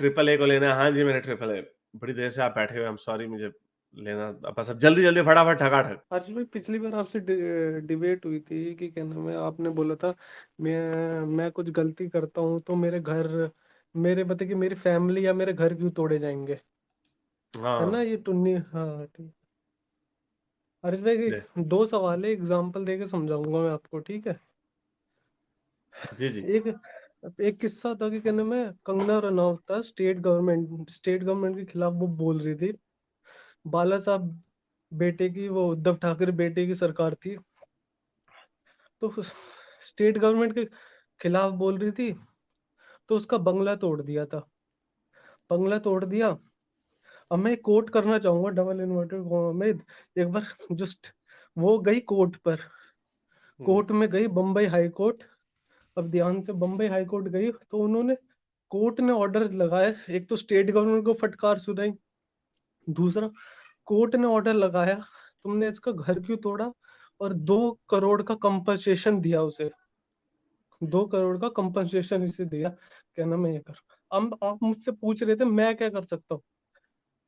Triple A को लेना है। हाँ जी, मैंने ट्रिपल ए। बड़ी देर से आप बैठे हुए, आई एम सॉरी, मुझे लेना बस अब जल्दी फटाफट ठकाठक। हर्ष भाई, पिछली बार आपसे डिबेट हुई थी कि क्या नाम है, आपने बोला था मैं कुछ गलती करता हूँ तो मेरे बता कि मेरी फैमिली या मेरे घर क्यों तोड़े जाएंगे, है ना हाँ, ये टुन्नी। हाँ ठीक। हर्ष भाई, यस, दो सवाल है, एग्जाम्पल देके समझाऊंगा मैं आपको, ठीक है। जी, जी। एक एक किस्सा था कि क्या नाम है, कंगना रनौत था, स्टेट गवर्नमेंट के खिलाफ वो बोल रही थी। बाला साहब बेटे की, वो उद्धव ठाकरे बेटे की सरकार थी, तो स्टेट गवर्नमेंट के खिलाफ बोल रही थी, तो उसका बंगला तोड़ दिया था। बंगला तोड़ दिया। अब मैं कोट करना चाहूंगा डबल इन्वर्टेड में। एक बार जस्ट वो गई कोर्ट पर, हुँ, कोर्ट में गई बम्बई हाई कोर्ट। अब ध्यान से, बम्बई हाई कोर्ट गई तो उन्होंने, कोर्ट ने ऑर्डर लगाया, एक तो स्टेट गवर्नमेंट को फटकार सुनाई, दूसरा कोर्ट ने ऑर्डर लगाया तुमने इसका घर क्यों तोड़ा, और 2 करोड़ का कंपनसेशन दिया उसे, 2 करोड़ का कंपनसेशन इसे दिया। क्या नाम है, ये कर। अब आप मुझसे पूछ रहे थे मैं क्या कर सकता हूँ।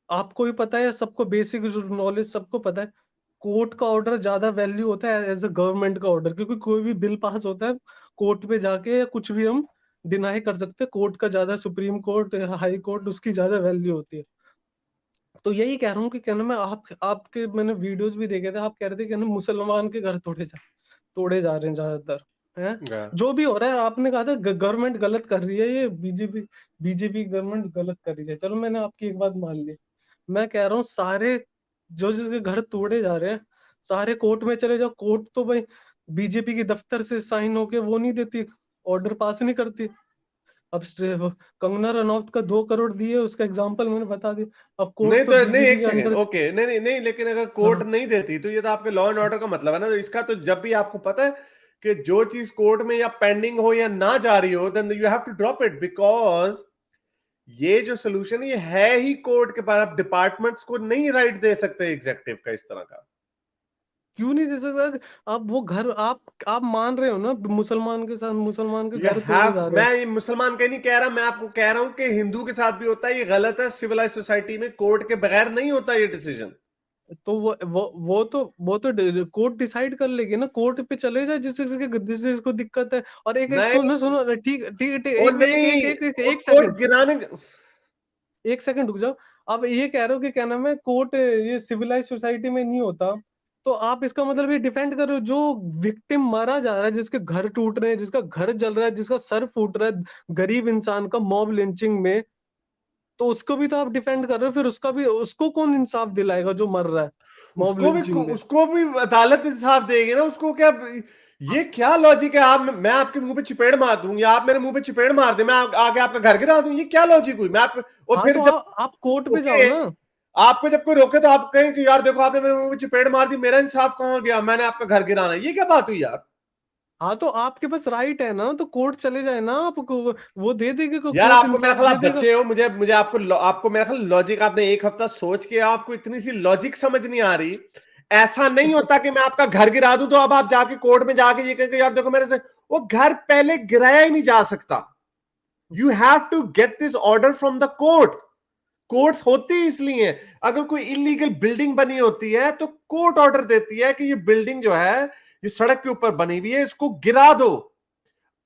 आपको भी पता है, सबको बेसिक नॉलेज सबको पता है, कोर्ट का ऑर्डर ज्यादा वैल्यू होता है एज अ गवर्नमेंट का ऑर्डर, क्योंकि कोई भी बिल पास होता है कोर्ट पे जाके या कुछ भी हम डिनाई कर सकते हैं, कोर्ट का ज्यादा, सुप्रीम कोर्ट, हाई कोर्ट, उसकी ज्यादा वैल्यू होती है। तो यही कह रहा हूँ कि क्या नाम है, आपके मैंने वीडियोस भी देखे थे, आप कह रहे थे कि ना मुसलमान के घर तोड़े जा रहे हैं ज्यादातर, हैं। या जो भी हो रहा है, आपने कहा था गवर्नमेंट गलत कर रही है, ये बीजेपी गवर्नमेंट गलत कर रही है, चलो मैंने आपकी एक बात मान ली। मैं कह रहा हूँ सारे जो जिसके घर तोड़े जा रहे हैं, सारे कोर्ट में चले जाओ, कोर्ट तो भाई बीजेपी के दफ्तर से साइन होके वो नहीं देती, ऑर्डर पास नहीं करती। अब कंगना रनौत का 2 करोड़ दिए, उसका एग्जाम्पल मैंने बता दिया, अब नहीं कोर्ट तो तो नहीं, बीजेपी एक के सेकंड, अंदर। ओके, नहीं, लेकिन अगर कोर्ट हाँ नहीं देती तो ये तो आपके लॉ एंड ऑर्डर का मतलब है ना, तो इसका तो जब भी आपको पता है कि जो चीज कोर्ट में या पेंडिंग हो या ना जा रही हो, then you have to drop it, because ये जो सोल्यूशन ये है ही कोर्ट के पास। आप डिपार्टमेंट्स को नहीं राइट दे सकते एग्जेक्टिव का इस तरह का। क्यों नहीं दे सकता। आप वो घर, आप मान रहे हो ना, मुसलमान के साथ मुसलमान के यू घर तोड़े हैव, जा रहे मैं हैं। ये मुसलमान का नहीं कह रहा, मैं आपको कह रहा हूं कि हिंदू के साथ भी होता है, ये गलत है। सिविलाइज सोसाइटी में कोर्ट के बगैर नहीं होता ये डिसीजन। तो वो तो कोर्ट डिसाइड कर लेगी ना, कोर्ट पे चले जाए जिसको दिक्कत है। और एक एक नहीं, सुनो सुनो, ठीक ठीक ठीक, ओ एक एक नहीं, एक एक एक, वो एक कोर्ट सेकंड, गिराने। 1 सेकंड रुक जाओ। अब ये कह रहे हो कि क्या नाम है, कोर्ट ये सिविलाइज सोसाइटी में नहीं होता, तो आप इसका मतलब ये डिफेंड कर रहे हो जो विक्टिम मारा जा रहा है, जिसके घर टूट रहे हैं, जिसका घर जल रहा है, जिसका सर फूट रहा है, गरीब इंसान का मॉब लिंचिंग में, तो उसको भी तो आप डिफेंड कर रहे हो, फिर उसका भी, उसको कौन इंसाफ दिलाएगा जो मर रहा है मॉब लिंचिंग में। उसको भी अदालत इंसाफ देगी ना, उसको क्या। ये क्या लॉजिक है? मैं आपके मुंह पे चिपेड़ मार दूं या आप मेरे मुंह पे चिपेड़ मार दे, मैं आगे आपका घर गिरा दूं, ये क्या लॉजिक हुई? मैं आप, और हाँ फिर तो जब आप कोर्ट पे जाओ रोके, ना। आपको जब कोई रोके तो आप कहें कि यार देखो आपने मेरे मुंह पे चिपेड़ मार दी, मेरा इंसाफ कहां गया, मैंने आपका घर गिराना, ये क्या बात हुई यार? हाँ तो आपके पास राइट है ना, तो कोर्ट चले जाए ना, आपको वो दे देगी, यार कोर्ट आपको मेरा इंसाफ ख्याल, दे आप देगा। बच्चे हो, मुझे मुझे आपको मेरा ख्याल लॉजिक, आपने एक हफ्ता सोच के आपको इतनी सी लॉजिक समझ नहीं आ रही। ऐसा नहीं होता कि मैं आपका घर गिरा दूं तो अब आप जाके कोर्ट में जाके ये कहेंगे यार देखो मेरे से, वो घर पहले गिराया ही नहीं जा सकता। You have to get this order from the court. Courts होती इसलिए हैं। अगर कोई इलीगल बिल्डिंग बनी होती है तो कोर्ट ऑर्डर देती है कि ये बिल्डिंग जो है, ये सड़क के ऊपर बनी हुई है, इसको गिरा दो।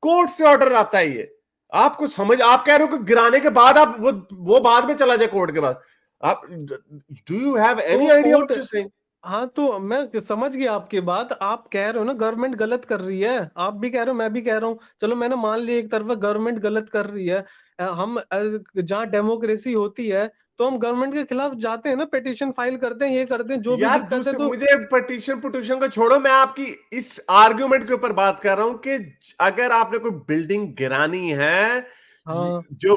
कोर्ट से ऑर्डर आता है ये। आपको समझ, आप कह रहे हो कि गिराने के बाद आप वो बाद में चला जाए कोर्ट के बाद। आप, डू यू हैव एनी तो idea court, what you saying? हाँ तो मैं समझ गया आपकी बात, आप कह रहे हो ना गवर्नमेंट गलत कर रही है, आप भी कह रहे हो, मैं भी कह रहा हूँ, चलो मैंने मान लिया एक तरफा गवर्नमेंट गलत कर रही है। हम जहाँ डेमोक्रेसी होती है, तो हम गवर्नमेंट के खिलाफ जाते हैं ना, पिटीशन फाइल करते हैं, ये करते हैं, जो भी यार दिक्कत है दूसरे, तो। मुझे पटिशन पुटिशन को छोड़ो, मैं आपकी इस आर्ग्यूमेंट के ऊपर बात कर रहा हूं कि अगर आपने कोई बिल्डिंग गिरानी है, हाँ जो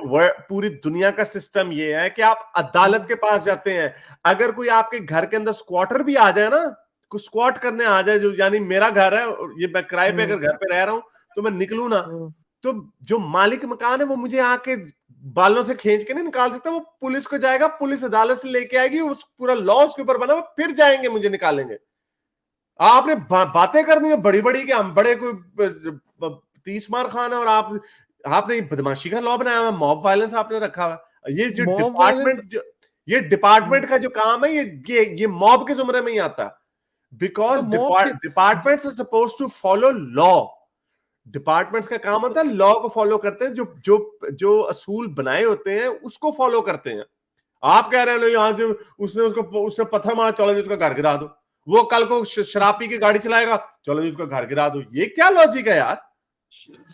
पूरी दुनिया का सिस्टम ये है कि आप अदालत के पास जाते हैं। अगर कोई आपके घर के अंदर स्क्वाटर भी आ जाए ना, कुछ स्क्वाट करने आ जाए, जो यानी मेरा घर है और ये मैं किराए पे हम्म अगर घर पे रह रहा हूं, तो मैं निकलूं ना, हम्म तो जो मालिक मकान है वो मुझे आके बालों से खींच के नहीं निकाल सकता। वो पुलिस को जाएगा, पुलिस अदालत से लेके आएगी, उस पूरा लॉ उसके ऊपर बना हुआ, फिर जाएंगे मुझे निकालेंगे। आपने बातें करनी है बड़ी बड़ी कि हम बड़े कोई 30 मार खान है, और आपने बदमाशी का लॉ बनाया हुआ, मॉब वायलेंस आपने रखा हुआ। ये जो मॉब वाले डिपार्टमेंट जो ये डिपार्टमेंट का जो काम है, ये मॉब के जुमरे में ही आता है, बिकॉज मॉब के departments are suppose to follow law. Departments का काम होता है लॉ को फॉलो करते हैं, जो जो जो असूल बनाए होते हैं उसको फॉलो करते हैं। आप कह रहे हो यहां से उसने पत्थर मारा, चलो जी उसका घर गिरा दो। वो कल को शराब पी के गाड़ी चलाएगा, चलो जी उसका घर गिरा दो। ये क्या लॉजिक है यार?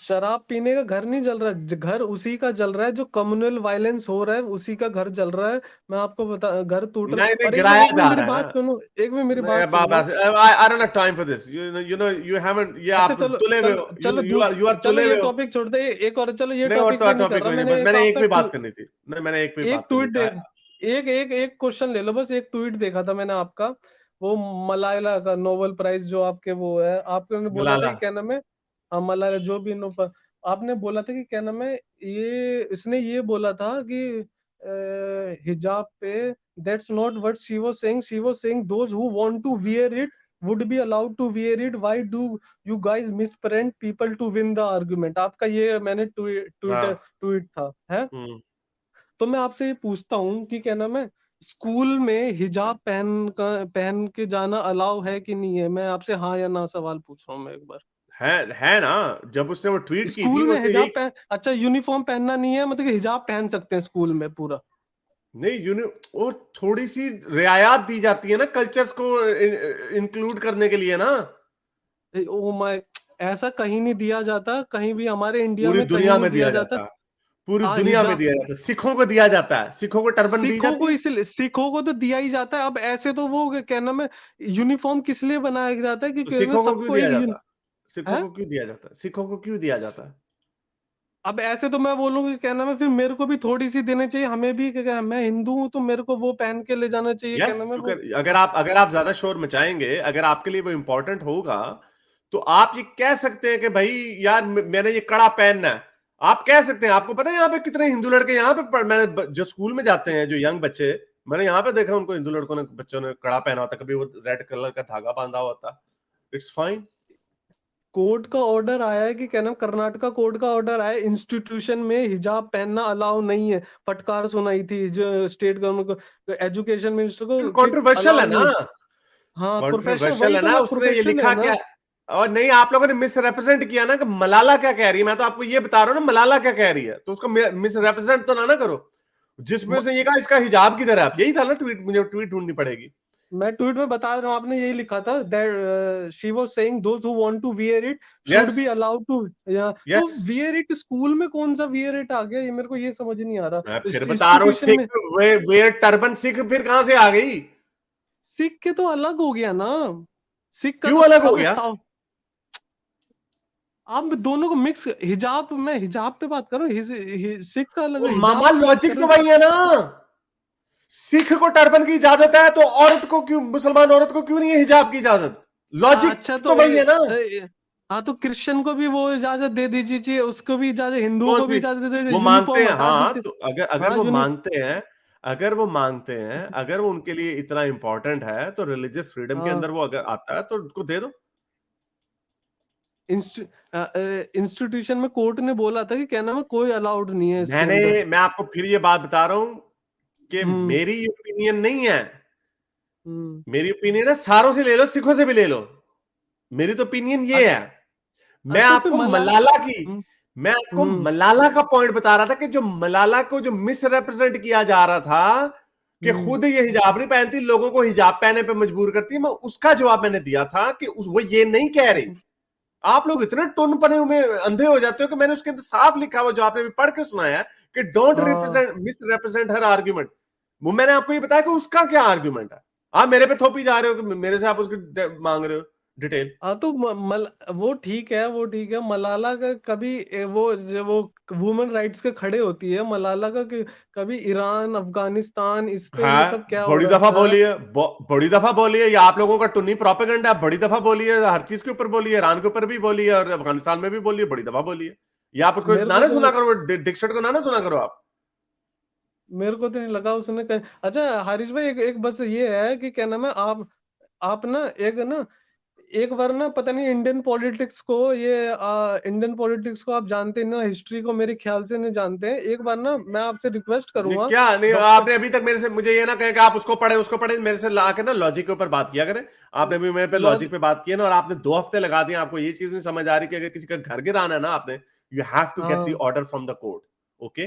शराब पीने का घर नहीं जल रहा, घर उसी का जल रहा है जो कम्युनल वायलेंस हो रहा है, उसी का घर जल रहा है। मैं आपको बता, घर टूट रहा नहीं है। नहीं, और गिराया एक मिनट जा मेरी रहा है बात ना। सुनो, एक मिनट मेरी नहीं बात सुन लो। I don't have time for this. You haven't, ये अच्छा आप चलो तुले हुए चलो हो, चलो you are चलो तुले ये हुए हो। टॉपिक छोड़ दे, एक और, चलो ये नहीं, और टॉपिक तो पे नहीं कर टॉपिक रहा कोई नहीं, मैंने, बस एक मैंने एक आपका पे बात करनी थी। नहीं, मैंने एक पे एक बात करनी ट्वीट थी। एक क्वेश्चन ले लो बस। एक ट्वीट देखा था मैंने आपका, वो मलाला का नोबेल प्राइज जो आपके वो है, आपने बोला था मलाला। कि क्या नाम है, हाँ मलाला जो भी आपने बोला था कि क्या नाम है, ये इसने ये बोला था कि हिजाब पे, that's not what she was saying those who want to wear it would be allowed to wear it, why do you guys misrepresent people to win the argument। आपका ये मैंने हाँ। ट्वीट था है। हम्म। तो मैं आपसे ये पूछता हूँ कि क्या नाम है, स्कूल में हिजाब पहन के जाना अलाउ है कि नहीं है? मैं आपसे हाँ या ना सवाल पूछ रहा हूँ मैं एक बार। है ना, जब उसने वो ट्वीट की थी स्कूल में उसने हिजाब यही। पहन, अच्छा यूनिफॉर्म पहनना नहीं है, मतलब कि हिजाब पहन सकते हैं स्कूल में पूरा? नहीं, और थोड़ी सी रियायत दी जाती है ना कल्चर्स को इंक्लूड करने के लिए ना। ओ माय, ऐसा कहीं नहीं दिया जाता, कहीं भी हमारे इंडिया पूरी में कहीं दुनिया नहीं में दिया दिया जाता। जाता है, पूरी हाँ दुनिया में हिजाब, दिया जाता है। सिखों को दिया जाता है, सिखों को टर्बन दी सिखों जाती को है। इसलिए, सिखों को तो दिया ही जाता है। अब ऐसे तो वो क्या नाम है, यूनिफॉर्म किस लिए बनाया जाता है तो कि सिखों को क्यों सबको दिया एक जाता है? सिखों है। को क्यों दिया जाता है? सिखों को क्यों दिया जाता है? अब ऐसे तो मैं बोलूंगी क्या नाम है, फिर मेरे को भी थोड़ी सी देने चाहिए, हमें भी क्या, मैं हिंदू हूं तो मेरे को वो पहन के ले जाना चाहिए, क्या यस, नाम है क्योंकि वो। अगर आप ज्यादा शोर मचाएंगे, अगर आपके लिए वो इंपॉर्टेंट होगा, तो आप ये कह सकते हैं कि भाई यार मैंने ये कड़ा पहनना है। आप कह सकते हैं। आपको पता है यहाँ पे कितने हिंदू लड़के यहाँ पे मैंने जो स्कूल में जाते हैं, जो यंग बच्चे, मैंने यहाँ पे देखा उनको, हिंदू लड़कों ने, बच्चों ने कड़ा पहना होता, कभी वो रेड कलर का धागा बांधा होता। It's fine. कोर्ट का ऑर्डर आया है कि क्या नाम, कर्नाटका कोर्ट का ऑर्डर आया है, इंस्टीट्यूशन में हिजाब पहनना अलाउ नहीं है। फटकार सुनाई थी जो स्टेट गवर्नमेंट को, एजुकेशन मिनिस्टर को, कि कंट्रोवर्शियल अलाउ है ना, नहीं। हाँ प्रोफेशनल, कंट्रोवर्शियल वही है तो ना। मैं, उसने ये प्रोफेशनल है लिखा ना। क्या? और नहीं, आप लोगों ने मिस रिप्रेजेंट किया ना कि मलाला क्या कह रही है। मैं तो आपको ये बता रहा हूँ ना मलाला क्या कह रही है, तो उसको मिस रिप्रेजेंट तो ना करो। जिसमें म- उसने ये कहा इसका हिजाब किधर है, आप यही था ना ट्वीट, मुझे ट्वीट ढूंढनी पड़ेगी। मैं ट्वीट में बता रहा हूँ, आपने यही लिखा था, that she was saying those who want to wear it should yes, be allowed to. या तो यस। वियर इट, स्कूल में कौन सा वियर इट आ गया, ये मेरे को ये समझ नहीं आ मैं रहा। फिर बता रहा हूँ, इंस्टीट्यूशन सिख में वे टर्बन सिख फिर कहां से आ गई? सिख के तो अलग हो गया ना, सिख का क्यों तो अलग हो अब गया? आप दोनों को मिक्स, हिजाब, मैं हिजाब पे बात कर रहा हूँ, सिख का अलग वो है, मामा हिजाब पे बात कर लॉजिक रहे तो हैं। वही है ना। सिख को टर्बन की इजाजत है, तो औरत को क्यों, मुसलमान औरत को क्यों नहीं है हिजाब की इजाजत? लॉजिक अच्छा तो तो वही है ना। हाँ तो क्रिश्चियन को भी वो इजाजत दे दीजिए, उसको भी इजाजत, हिंदुओं कौन को भी सी? इजाजत दे वो दीजिए, मांगते यूनिफॉर्म हैं, हटा हाँ, दीजिए। तो अगर हाँ वो मांगते हैं, अगर वो मांगते हैं, अगर वो उनके लिए इतना इंपॉर्टेंट है, तो रिलीजियस फ्रीडम के हाँ अंदर वो अगर आता है तो उनको दे दो। इंस्टीट्यूशन में कोर्ट ने बोला था कि क्या नाम है, कोई अलाउड नहीं है इसके अंदर। मैं आपको फिर ये बात बता रहा हूं कि हम्म मेरी ओपिनियन नहीं है। हम्म मेरी ओपिनियन है, सारों से ले लो, सिखों से भी ले लो। मेरी तो ओपिनियन ये है। मैं तो फिर आपको मलाल, मलाला की हम्म मैं आपको हम्म मलाला का पॉइंट बता रहा था कि जो मलाला को जो मिस रिप्रेजेंट किया जा रहा था कि हम्म खुद ये हिजाब नहीं पहनती, लोगों को हिजाब पहनने पे मजबूर करती है, मैं उसका जवाब मैंने दिया था कि वो ये नहीं कह रही। आप लोग इतने टुन पने हुए अंधे हो जाते हो कि मैंने उसके अंदर साफ लिखा हुआ जो आपने भी पढ़ के सुनाया कि डोंट हाँ रिप्रेजेंट मिस रिप्रेजेंट हर आर्ग्यूमेंट। वो मैंने आपको ये बताया कि उसका क्या आर्ग्यूमेंट है। आप मेरे पे थोपी जा रहे हो कि मेरे से आप उसकी मांग रहे हो डिटेल। हाँ तो वो ठीक है, वो ठीक है। मलाला का कभी वो वुमेन राइट्स के खड़े होती है, मलाला का कभी ईरान अफगानिस्तान इस पे ये सब है, क्या हो बड़ी रहा दफा है? बोली है, बड़ी दफा बोली है। ये आप लोगों का टुन्नी प्रोपेगेंडा है। बड़ी दफा बोली है, हर चीज के ऊपर बोली है, ईरान के ऊपर भी बोली है और अफगानिस्तान में भी बोली है, बड़ी दफा बोली है। ये आप उसको मेरे ना को ना तो सुना नहीं, करो, डिक्शनरी को ना ना सुना करो आप। मेरे को तो नहीं लगा उसने अच्छा हारिस भाई, एक बस ये है कि क्या नाम है, आप ना एक ना एक बार ना पता नहीं इंडियन पॉलिटिक्स को आप जानते हैं ना, हिस्ट्री को मेरे ख्याल से नहीं जानते हैं। एक बार ना मैं आपसे रिक्वेस्ट नहीं करूंगा, क्या नहीं, डॉक्टर आपने अभी तक मेरे से मुझे ये ना कहे कि आप उसको पढ़े मेरे से ला के ना लॉजिक के ऊपर बात किया करें। आपने अभी मेरे पे लॉज लॉजिक पे बात की है ना, और आपने 2 हफ्ते लगा दिए, आपको ये चीज नहीं समझ आ रही कि अगर किसी का घर गिराना है ना आपने, you have to get the हाँ order from the court. Okay,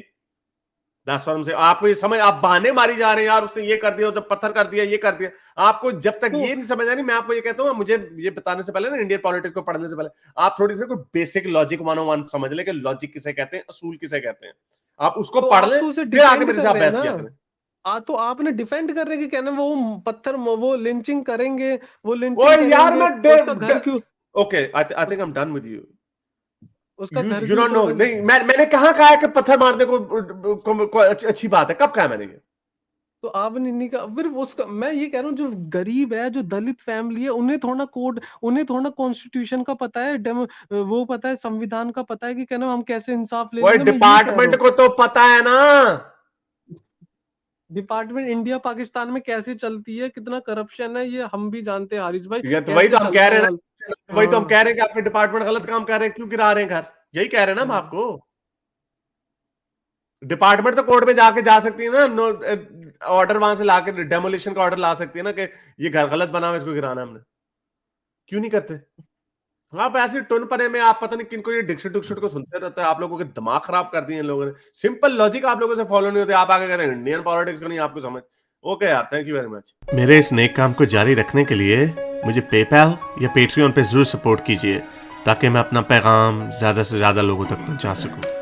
that's what I am saying. आपको ये समझ, आप बहाने मारी जा रहे हैं यार, उसने ये कर दिया, तो पत्थर कर दिया, ये कर दिया। आपको जब तक तो ये नहीं समझ आ रही, मैं आपको ये कहता हूँ, मुझे ये बताने से पहले ना, इंडियन पॉलिटिक्स को पढ़ने से पहले आप थोड़ी सी कोई बेसिक लॉजिक 101 समझ ले कि लॉजिक किसे कहते हैं, असूल किसे कहते हैं। आप उसको पढ़ आप लें, तो उसे फिर आगे डिफेंड मेरे से कर आप रहे हैं बहस ना। किया करें। तो आपने डिफेंड कर रहे हैं कि कहना वो पत्थर, वो लिंचिंग करेंगे, वो ओए लिंचिंग यार करेंगे, मैं उसका घर क्यों, ओके, आई उस, think I am done with you. उसका घर यू क्यों डोंट नो। तोड़ेंगे? नहीं, मैंने कहा है कि पत्थर मारने को अच्छी बात है? कब कहा मैंने ये? तो आपने नहीं कहा, फिर उसका मैं ये कह रहा हूँ, जो गरीब है, जो दलित फैमिली है, उन्हें थोड़ा कॉन्स्टिट्यूशन का पता है, वो पता है, संविधान का पता है कि कहना हम कैसे इंसाफ ले ओए लेंगे। मैं ये कह रहा डिपार्टमेंट हूँ, को तो पता है ना। डिपार्टमेंट इंडिया पाकिस्तान में कैसे चलती है, कितना करप्शन है, ये हम भी जानते हैं हारिस भाई, ये तो वही कैसे तो हम कह चलता रहे है हैं वाल। ना, वही तो हम हाँ कह रहे हैं कि आपके डिपार्टमेंट गलत काम कर रहे हैं, क्यों गिरा रहे हैं घर। यही कह रहे हैं ना हम हाँ। आपको। डिपार्टमेंट तो कोर्ट में जाके जा सकती है ना, ऑर्डर वहां से लाके डेमोलिशन का ऑर्डर ला सकती है ना, कि ये घर गलत बना हुआ है, इसको गिराना है हमने। क्यों नहीं करते? आप ऐसे टुन पने में आप पता नहीं किनको ये डिक्शट डिक्शट को सुनते रहते हैं। आप लोगों के दिमाग खराब कर दिए इन लोगों ने। सिंपल लॉजिक आप लोगों से फॉलो नहीं होते, आप आगे कहते हैं इंडियन पॉलिटिक्स को नहीं आपको समझ। ओके यार, थैंक यू वेरी मच। मेरे इस नेक काम को जारी रखने के लिए मुझे पेपैल या पेट्रियन पे जरूर सपोर्ट कीजिए, ताकि मैं अपना पैगाम ज्यादा से ज्यादा लोगों तक पहुंचा सकूं।